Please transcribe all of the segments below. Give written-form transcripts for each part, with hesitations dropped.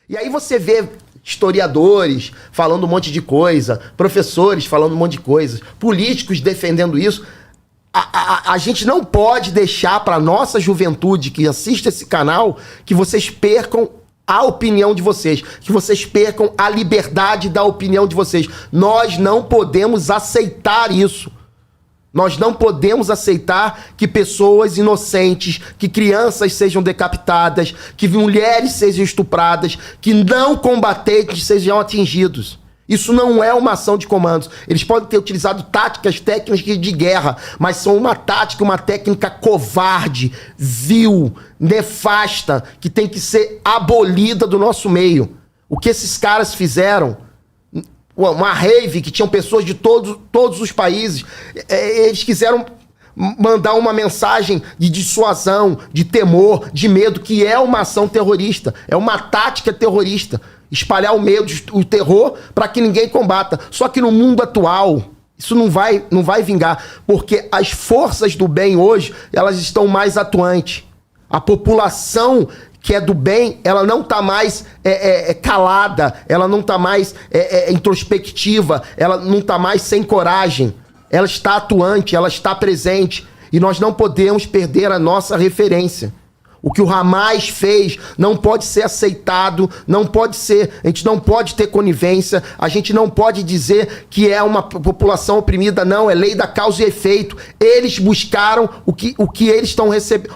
E aí você vê historiadores falando um monte de coisa, professores falando um monte de coisas, políticos defendendo isso. A gente não pode deixar para nossa juventude que assiste esse canal que vocês percam a opinião de vocês, que vocês percam a liberdade da opinião de vocês. Nós não podemos aceitar isso. Nós não podemos aceitar que pessoas inocentes, que crianças sejam decapitadas, que mulheres sejam estupradas, que não combatentes sejam atingidos. Isso não é uma ação de comandos. Eles podem ter utilizado táticas técnicas de guerra, mas são uma tática, uma técnica covarde, vil, nefasta, que tem que ser abolida do nosso meio. O que esses caras fizeram, uma rave que tinham pessoas de todos os países, eles quiseram mandar uma mensagem de dissuasão, de temor, de medo, que é uma ação terrorista, é uma tática terrorista. Espalhar o medo, o terror, para que ninguém combata. Só que no mundo atual, isso não vai vingar, porque as forças do bem hoje, elas estão mais atuantes. A população que é do bem, ela não está mais calada, ela não está mais introspectiva, ela não está mais sem coragem. Ela está atuante, ela está presente. E nós não podemos perder a nossa referência. O que o Hamas fez não pode ser aceitado, não pode ser, a gente não pode ter conivência, a gente não pode dizer que é uma população oprimida, não, é lei da causa e efeito. Eles buscaram o que eles estão recebendo,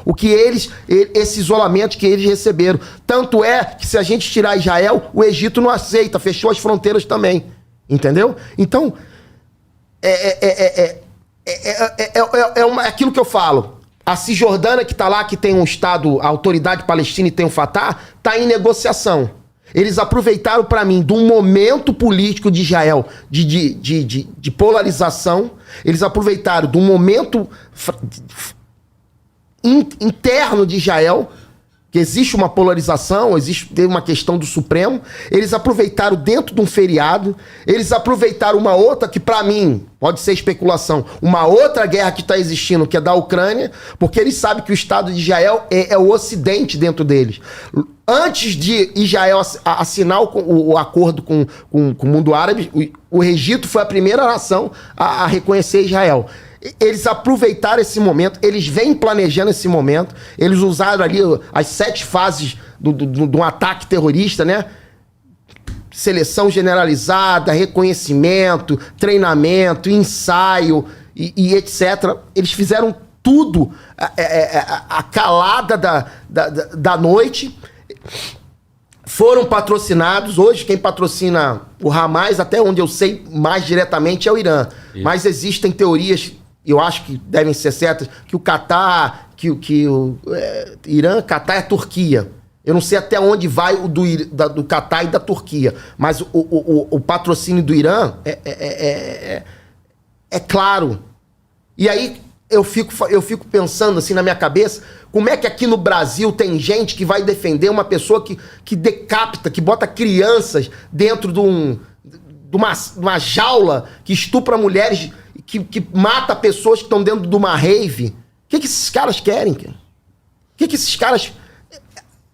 esse isolamento que eles receberam. Tanto é que se a gente tirar Israel, o Egito não aceita, fechou as fronteiras também. Entendeu? Então, aquilo que eu falo. A Cisjordânia que está lá, que tem um Estado, a autoridade palestina e tem o Fatah, está em negociação. Eles aproveitaram, para mim, de um momento político de Israel, de polarização, eles aproveitaram de um momento interno de Israel, que existe uma polarização, tem uma questão do Supremo, eles aproveitaram dentro de um feriado, eles aproveitaram uma outra que, para mim, pode ser especulação, uma outra guerra que está existindo, que é da Ucrânia, porque eles sabem que o Estado de Israel é o Ocidente dentro deles. Antes de Israel assinar o acordo com o mundo árabe, o Egito foi a primeira nação a reconhecer Israel. Eles aproveitaram esse momento, eles vêm planejando esse momento, eles usaram ali as 7 fases de um ataque terrorista, né? Seleção generalizada, reconhecimento, treinamento, ensaio e etc. Eles fizeram tudo a calada da noite. Foram patrocinados. Hoje quem patrocina o Hamas, até onde eu sei mais diretamente, é o Irã. Isso. Mas existem teorias, eu acho que devem ser certas, que o Catar, que o Irã, Catar é a Turquia. Eu não sei até onde vai o do Catar e da Turquia, mas o patrocínio do Irã é claro. E aí eu fico pensando assim na minha cabeça, como é que aqui no Brasil tem gente que vai defender uma pessoa que decapita, que bota crianças dentro de uma jaula, que estupra mulheres, que mata pessoas que estão dentro de uma rave? O que esses caras querem? O que esses caras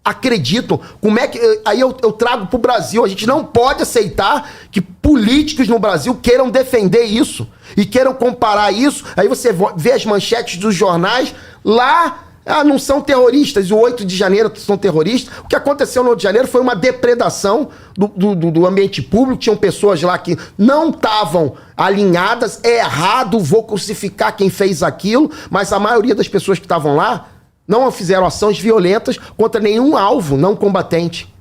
acreditam? Como é que... Aí eu trago pro Brasil. A gente não pode aceitar que políticos no Brasil queiram defender isso e queiram comparar isso. Aí você vê as manchetes dos jornais lá... não são terroristas, o 8 de janeiro são terroristas. O que aconteceu no 8 de janeiro foi uma depredação do ambiente público. Tinham pessoas lá que não estavam alinhadas. É errado, vou crucificar quem fez aquilo, mas a maioria das pessoas que estavam lá não fizeram ações violentas contra nenhum alvo não combatente.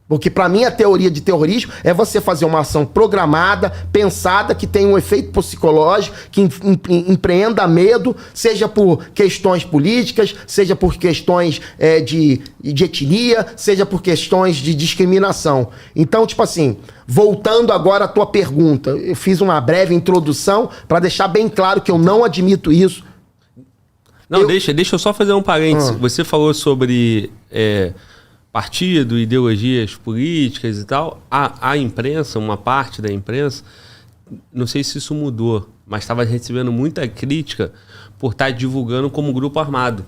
Porque para mim a teoria de terrorismo é você fazer uma ação programada, pensada, que tenha um efeito psicológico, que empreenda medo, seja por questões políticas, seja por questões de etnia, seja por questões de discriminação. Então, tipo assim, voltando agora à tua pergunta, eu fiz uma breve introdução para deixar bem claro que eu não admito isso. Não, deixa eu só fazer um parênteses. Você falou sobre... partido, ideologias políticas e tal, a imprensa, uma parte da imprensa, não sei se isso mudou, mas estava recebendo muita crítica por estar divulgando como grupo armado.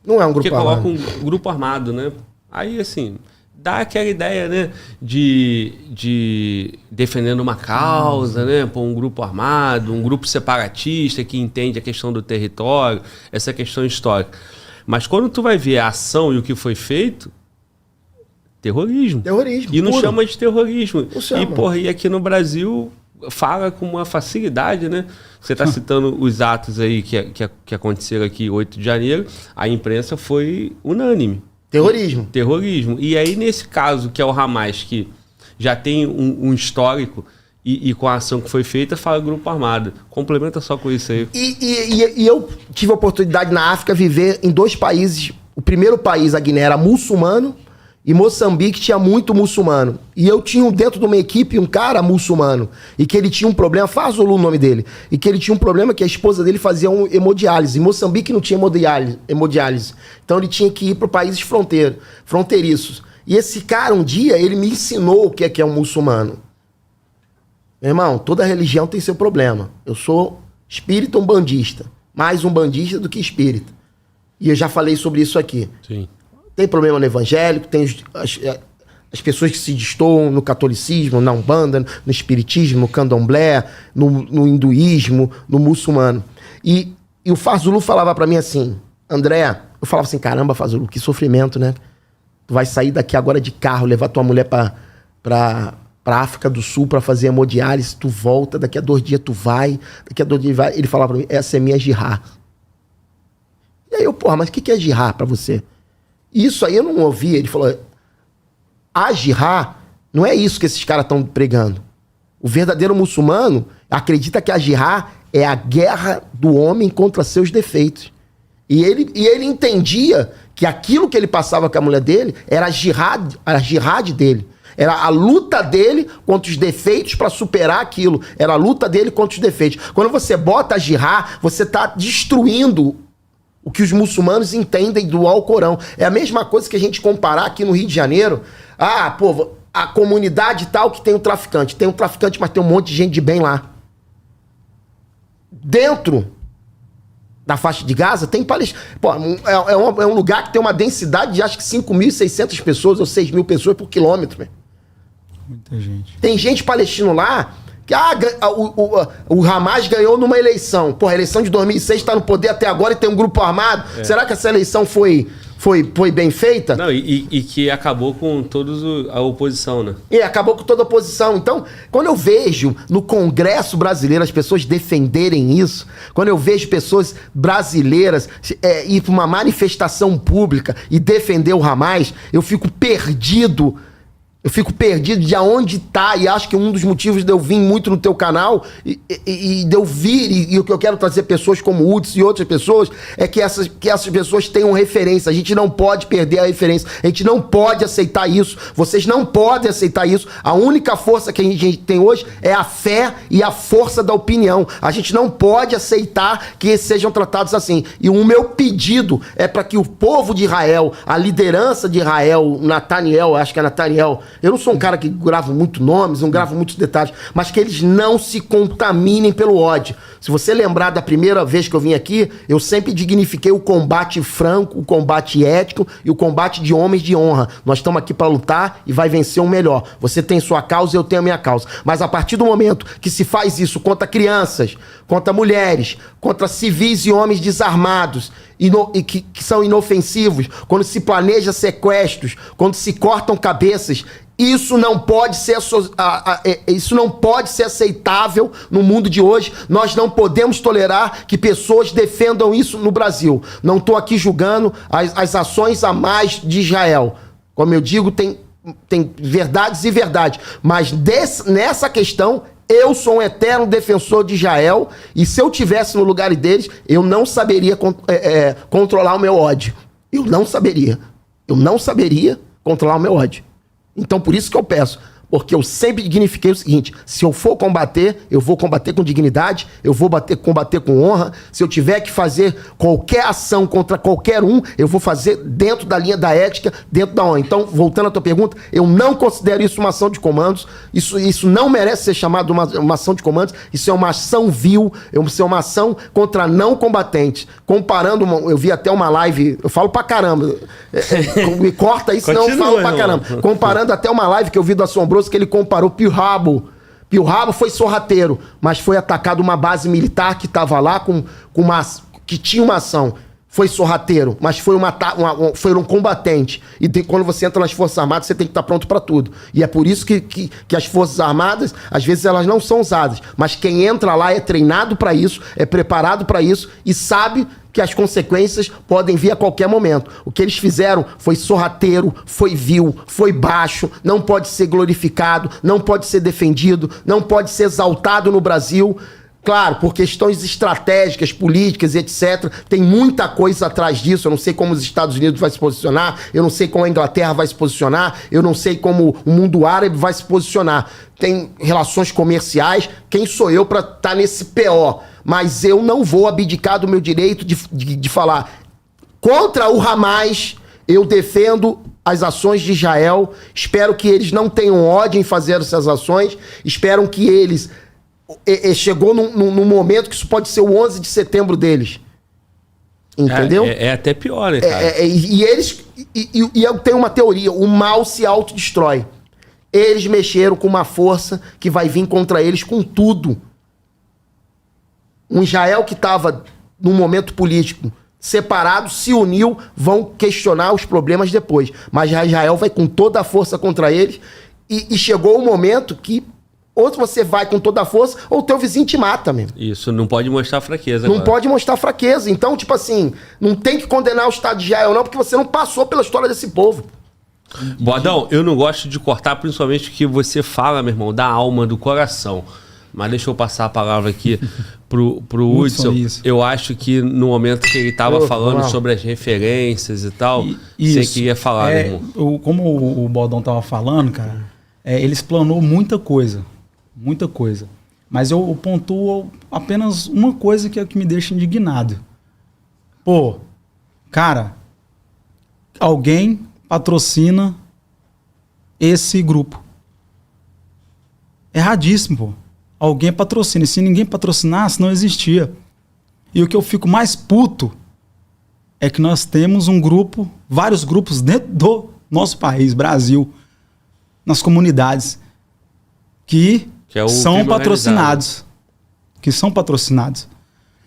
Não é um grupo armado. Porque coloca um grupo armado, né? Aí, assim, dá aquela ideia, né, de defendendo uma causa, né, por um grupo armado, um grupo separatista que entende a questão do território, essa questão histórica. Mas quando tu vai ver a ação e o que foi feito, terrorismo. Terrorismo. E não puro. chama de terrorismo. Não chama. E, porra, e aqui no Brasil fala com uma facilidade, né? Você está citando os atos aí que aconteceram aqui 8 de janeiro, a imprensa foi unânime. Terrorismo. Terrorismo. E aí, nesse caso, que é o Hamas, que já tem um histórico e com a ação que foi feita, fala grupo armado. Complementa só com isso aí. E eu tive a oportunidade na África viver em 2 países. O primeiro país, a Guiné, era muçulmano, e Moçambique tinha muito muçulmano. E eu tinha dentro de uma equipe um cara muçulmano, e que ele tinha um problema, Fazulu o nome dele, e que ele tinha um problema que a esposa dele fazia hemodiálise. Em Moçambique não tinha hemodiálise. Então ele tinha que ir para países fronteiriços. E esse cara, um dia, ele me ensinou o que é um muçulmano. Meu irmão, toda religião tem seu problema. Eu sou espírita umbandista. Mais umbandista do que espírita. E eu já falei sobre isso aqui. Sim. Tem problema no evangélico, tem as pessoas que se destoam no catolicismo, na umbanda, no espiritismo, no candomblé, no hinduísmo, no muçulmano. E o Fazulu falava pra mim assim, André, eu falava assim, caramba, Fazulu, que sofrimento, né? Tu vai sair daqui agora de carro, levar tua mulher pra África do Sul pra fazer hemodiálise, tu volta, daqui a 2 dias tu vai, daqui a 2 dias vai. Ele falava pra mim, essa é minha jihá. E aí eu, porra, mas o que é jihá pra você? Isso aí eu não ouvi. Ele falou, a jihá não é isso que esses caras estão pregando. O verdadeiro muçulmano acredita que a jihá é a guerra do homem contra seus defeitos. E ele entendia que aquilo que ele passava com a mulher dele era a jihad dele. Era a luta dele contra os defeitos para superar aquilo. Era a luta dele contra os defeitos. Quando você bota a jihad, você está destruindo o que os muçulmanos entendem do Alcorão. É a mesma coisa que a gente comparar aqui no Rio de Janeiro. Ah, pô, a comunidade tal que tem um traficante. Tem um traficante, mas tem um monte de gente de bem lá. Dentro da faixa de Gaza tem palestinos. Pô, é um lugar que tem uma densidade de acho que 5.600 pessoas ou 6.000 pessoas por quilômetro. Véio. Muita gente. Tem gente palestino lá que o Hamas ganhou numa eleição. Pô, a eleição de 2006 está no poder até agora e tem um grupo armado. É. Será que essa eleição foi bem feita? Não, e que acabou com toda a oposição, né? E acabou com toda a oposição. Então, quando eu vejo no Congresso brasileiro as pessoas defenderem isso, quando eu vejo pessoas brasileiras ir para uma manifestação pública e defender o Hamas, eu fico perdido. Eu fico perdido de aonde tá, e acho que um dos motivos de eu vir muito no teu canal e de eu vir, e o que eu quero trazer pessoas como o Uds e outras pessoas, é que essas pessoas tenham referência. A gente não pode perder a referência, a gente não pode aceitar isso, vocês não podem aceitar isso. A única força que a gente tem hoje é a fé e a força da opinião. A gente não pode aceitar que sejam tratados assim. E o meu pedido é para que o povo de Israel, a liderança de Israel, Nataniel, acho que é Nataniel, eu não sou um cara que grava muito nomes, não gravo muitos detalhes, mas que eles não se contaminem pelo ódio. Se você lembrar da primeira vez que eu vim aqui, eu sempre dignifiquei o combate franco, o combate ético e o combate de homens de honra. Nós estamos aqui para lutar e vai vencer o melhor. Você tem sua causa, eu tenho a minha causa. Mas a partir do momento que se faz isso contra crianças, contra mulheres, contra civis e homens desarmados, que são inofensivos, quando se planeja sequestros, quando se cortam cabeças, isso não pode ser aceitável no mundo de hoje. Nós não podemos tolerar que pessoas defendam isso no Brasil. Não estou aqui julgando as ações a mais de Israel. Como eu digo, tem verdades e verdades. Mas nessa questão, eu sou um eterno defensor de Israel, e se eu tivesse no lugar deles, eu não saberia controlar o meu ódio. Eu não saberia controlar o meu ódio. Então, por isso que eu peço, Porque eu sempre dignifiquei o seguinte: se eu for combater, eu vou combater com dignidade, eu vou combater com honra. Se eu tiver que fazer qualquer ação contra qualquer um, eu vou fazer dentro da linha da ética, dentro da honra. Então, voltando à tua pergunta, eu não considero isso uma ação de comandos. Isso não merece ser chamado uma ação de comandos. Isso é uma ação vil, isso é uma ação contra não combatentes. Comparando, eu vi até uma live, eu falo pra caramba, me corta aí, senão eu falo pra caramba. Comparando até uma live que eu vi do Assombroso, que ele comparou Pearl Harbor. Pearl Harbor foi sorrateiro, mas foi atacado uma base militar que estava lá que tinha uma ação. Foi sorrateiro, mas foi um combatente. E quando você entra nas Forças Armadas, você tem que estar pronto para tudo. E é por isso que as Forças Armadas, às vezes, elas não são usadas. Mas quem entra lá é treinado para isso, é preparado para isso e sabe que as consequências podem vir a qualquer momento. O que eles fizeram foi sorrateiro, foi vil, foi baixo, não pode ser glorificado, não pode ser defendido, não pode ser exaltado no Brasil. Claro, por questões estratégicas, políticas, etc. Tem muita coisa atrás disso. Eu não sei como os Estados Unidos vai se posicionar, eu não sei como a Inglaterra vai se posicionar, eu não sei como o mundo árabe vai se posicionar. Tem relações comerciais. Quem sou eu para estar nesse PO? Mas eu não vou abdicar do meu direito de falar. Contra o Hamas, eu defendo as ações de Israel. Espero que eles não tenham ódio em fazer essas ações. Espero que eles... chegou num momento que isso pode ser o 11 de setembro deles. Entendeu? É até pior, né, cara? E eu tenho uma teoria: o mal se autodestrói. Eles mexeram com uma força que vai vir contra eles com tudo. Um Israel que estava num momento político separado, se uniu, vão questionar os problemas depois. Mas Israel vai com toda a força contra eles. E chegou o momento que ou você vai com toda a força, ou o teu vizinho te mata mesmo. Isso, não pode mostrar fraqueza. Não pode mostrar fraqueza. Então, tipo assim, não tem que condenar o Estado de Israel não, porque você não passou pela história desse povo. Bodão, eu não gosto de cortar, principalmente que você fala, meu irmão, da alma, do coração. Mas deixa eu passar a palavra aqui pro Hudson. Eu acho que no momento que ele estava falando sobre as referências e tal, você queria falar, meu irmão. Como o Bodão estava falando, cara, ele explanou muita coisa. Muita coisa. Mas eu pontuo apenas uma coisa que é o que me deixa indignado. Pô, cara, alguém patrocina esse grupo. Erradíssimo, pô. Alguém patrocina. E se ninguém patrocinasse, não existia. E o que eu fico mais puto é que nós temos um grupo, vários grupos dentro do nosso país, Brasil, nas comunidades, que são patrocinados. Que são patrocinados.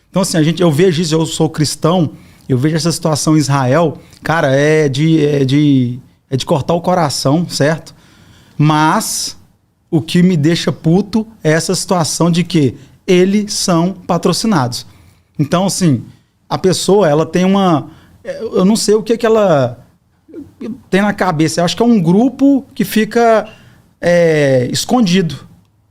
Então, assim, eu vejo isso, eu sou cristão, eu vejo essa situação em Israel, cara, é de cortar o coração, certo? Mas o que me deixa puto é essa situação de que eles são patrocinados. Então, assim, a pessoa, ela tem uma... Eu não sei o que ela tem na cabeça. Eu acho que é um grupo que fica escondido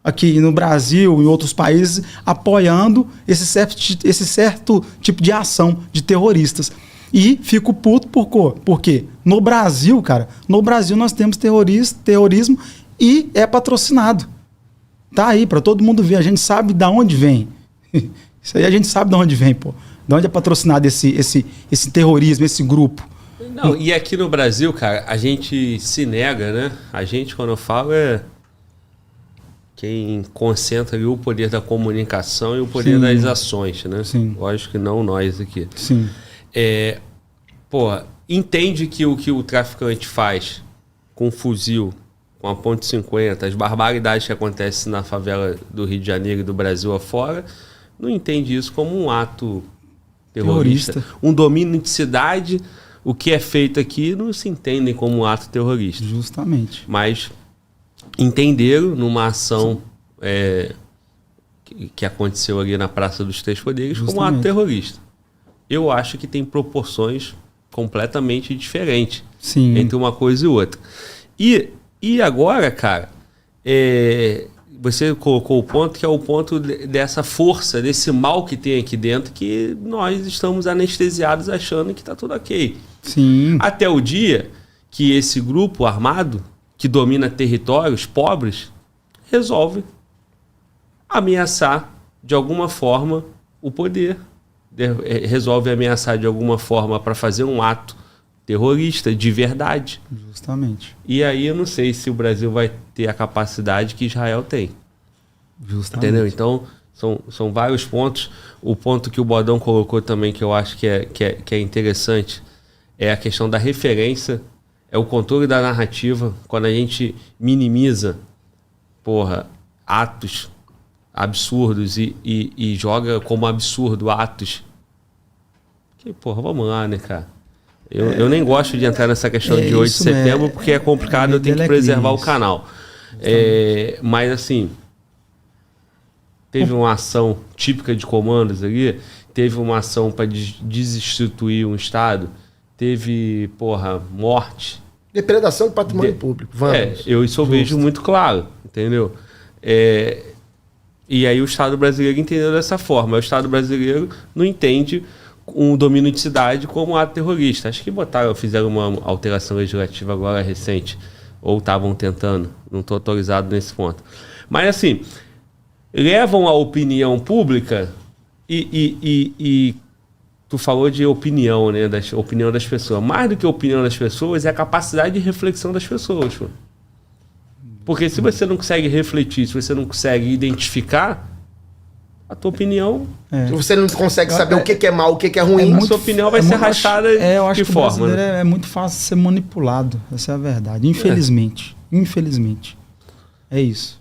aqui no Brasil, em outros países, apoiando esse certo tipo de ação de terroristas. E fico puto por quê? No Brasil, cara, nós temos terrorismo e é patrocinado. Tá aí, pra todo mundo ver. A gente sabe de onde vem. Isso aí a gente sabe de onde vem, pô. De onde é patrocinado esse terrorismo, esse grupo. Não, e aqui no Brasil, cara, a gente se nega, né? A gente, quando eu falo, é quem concentra ali o poder da comunicação e o poder das ações, né? Sim. Lógico que não nós aqui. Sim. Entende que o que o traficante faz com um fuzil, com a ponte .50, as barbaridades que acontecem na favela do Rio de Janeiro e do Brasil afora, não entende isso como um ato terrorista. Um domínio de cidade, o que é feito aqui não se entendem como um ato terrorista. Justamente. Mas entenderam numa ação que aconteceu ali na Praça dos Três Poderes como um ato terrorista. Eu acho que tem proporções completamente diferentes entre uma coisa e outra. E agora, cara, você colocou o ponto que é o ponto dessa força, desse mal que tem aqui dentro, que nós estamos anestesiados achando que está tudo ok. Sim. Até o dia que esse grupo armado que domina territórios pobres, resolve ameaçar de alguma forma o poder. Resolve ameaçar de alguma forma para fazer um ato terrorista de verdade. Justamente. E aí eu não sei se o Brasil vai ter a capacidade que Israel tem. Justamente. Entendeu? Então, são vários pontos. O ponto que o Bodão colocou também, que eu acho que é interessante, é a questão da referência, é o controle da narrativa. Quando a gente minimiza, atos absurdos e joga como absurdo atos que, vamos lá, né, cara? Eu nem gosto de entrar nessa questão de 8 de setembro, porque é complicado, eu tenho que preservar o canal. Mas, assim, teve uma ação típica de comandos ali, teve uma ação para desinstituir um Estado, teve, morte. Depredação do patrimônio público. Isso eu vejo muito claro, entendeu? E aí o Estado brasileiro entendeu dessa forma. O Estado brasileiro não entende um domínio de cidade como um ato terrorista. Acho que fizeram uma alteração legislativa agora recente, ou estavam tentando, não estou autorizado nesse ponto. Mas assim, levam a opinião pública e tu falou de opinião, né? Opinião das pessoas. Mais do que a opinião das pessoas é a capacidade de reflexão das pessoas. Porque se você não consegue refletir, se você não consegue identificar, a tua opinião... Se você não consegue saber o que é mal, o que é ruim, a sua opinião vai ser rachada eu acho de que forma. O brasileiro é muito fácil de ser manipulado. Essa é a verdade. Infelizmente. Infelizmente. É isso.